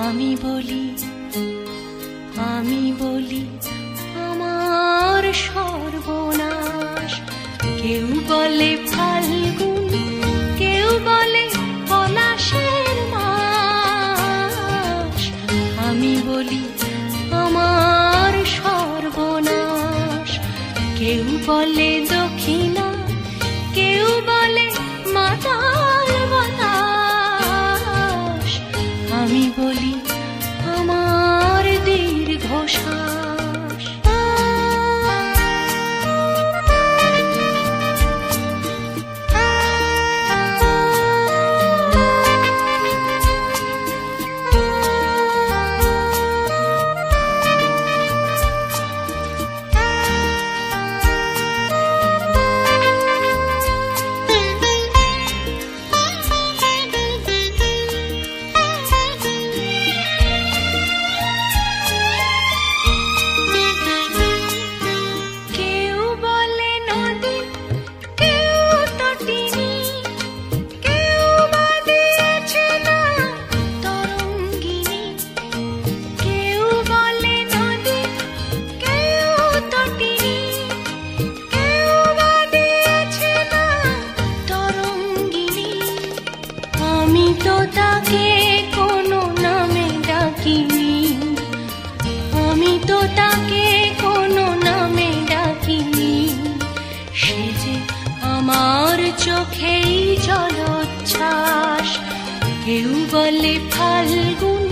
আমি বলি আমার সর্বনাশ। কেউ বলে ফাল্গুন, কেউ বলে পলাশের মাস। আমি বলি আমার সর্বনাশ। কেউ বলে দক্ষিণা, কেউ বলে মাতাল বাতাস। আমি বলি আমার দীর্ঘশ্বাস। চোখেই জলোচ্ছ্বাস। কেউ বলে ফাল্গুন,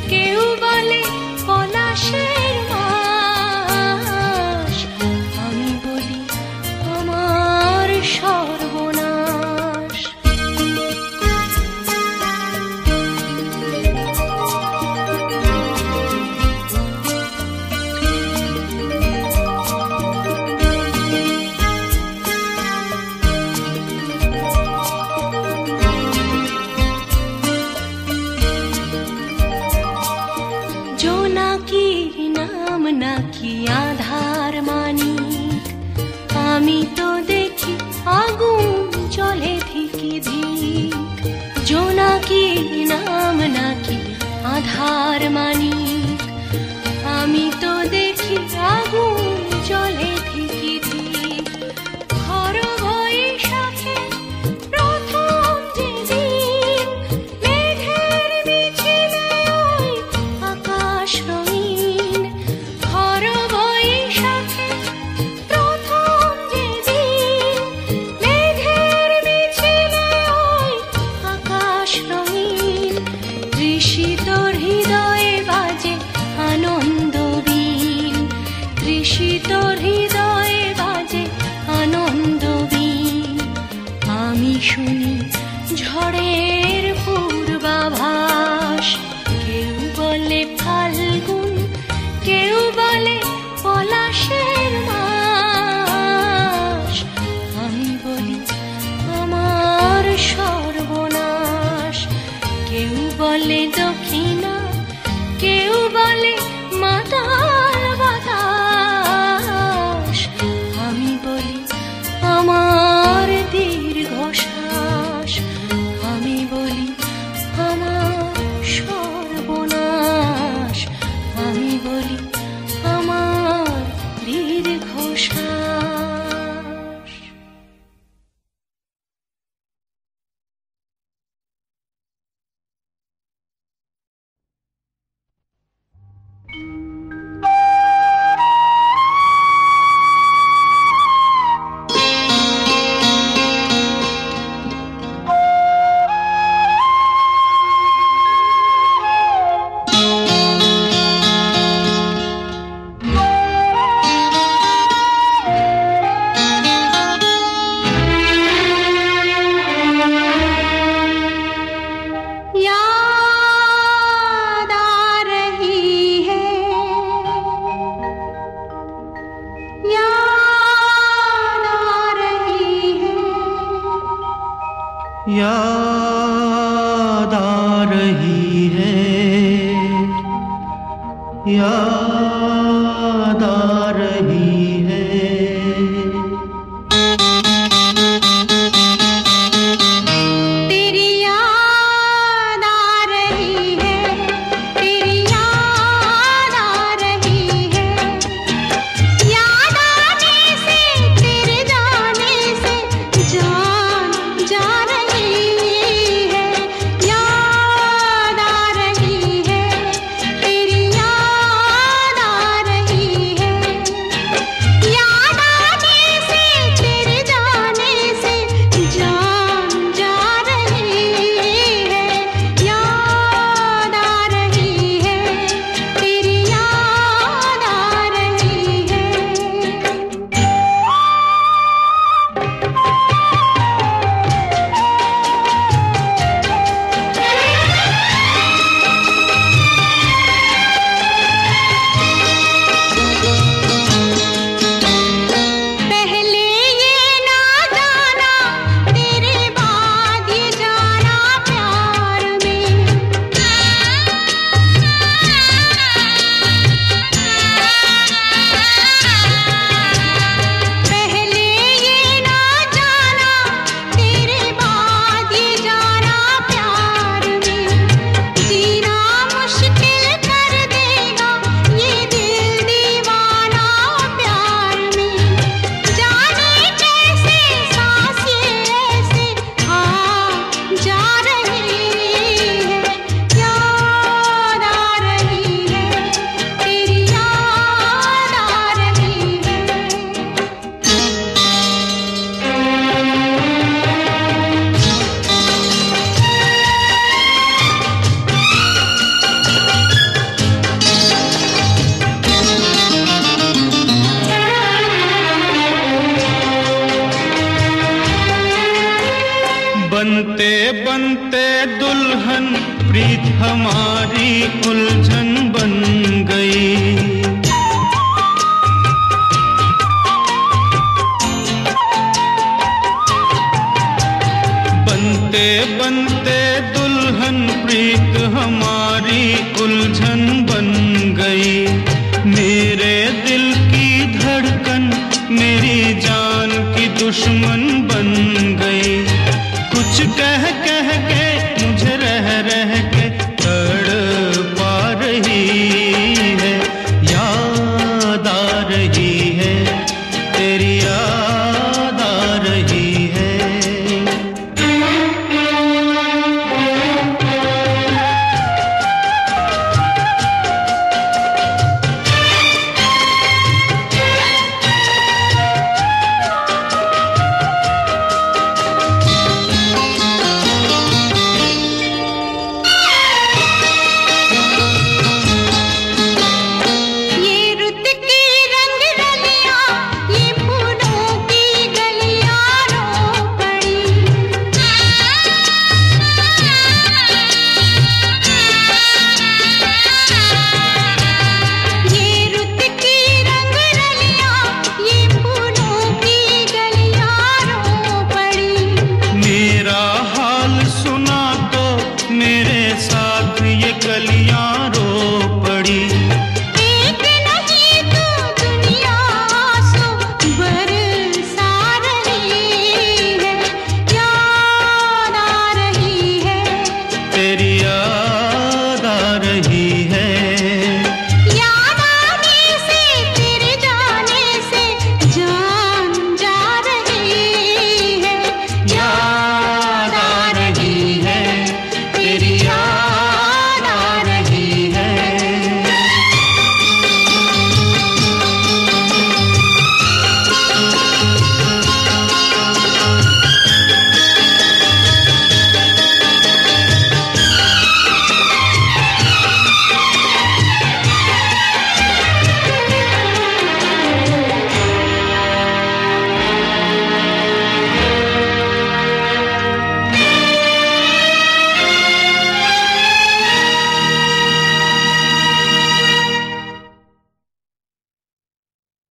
কেউ বলে পলাশের মাস। আমি বলি আমার সর্বনাশ। নাকি আধার মানিক, আমি তো দেখি আগুন জ্বলে ধিকি ধিক। জোনাকির নাম নাকি আধার মানিক, আমি তো দেখি আগুন জ্বলে ধিকি ধিক। ঘর বৈশাখে প্রথম যেদিন মেঘের মিছিলে ওই আকাশ রঙিন। তোর হৃদয়ে বাজে আনন্দ বীণ। আমি শুনি ঝড়ের পূর্বাভাস। কেউ বলে ফাল্গুন, কেউ বলে পলাশের মাস। আমি বলি আমার সর্বনাশ। কেউ বলে দক্ষিণা, কেউ বলে মাতাল বাতাস। আমি বলি আমার দীর্ঘশ্বাস। আমি বলি আমার সর্বনাশ। আমি বলি আমার দীর্ঘশ্বাস। याद आ रही है, याद आ रही है। तेरी याद आ रही है, दुल्हन प्रीत हमारी उलझन बन गई। बनते बनते दुल्हन प्रीत हमारी उलझन बन गई। मेरे दिल की धड़कन मेरी जान की दुश्मन बन गई। कुछ कह कह के मुझे रह रह के तड़पा रही है। याद आ रही है, तेरी याद आ रही है। कलियां रो पड़ी। एक नहीं तो दुनिया आंसू बरसा रही है। याद आ रही है, तेरी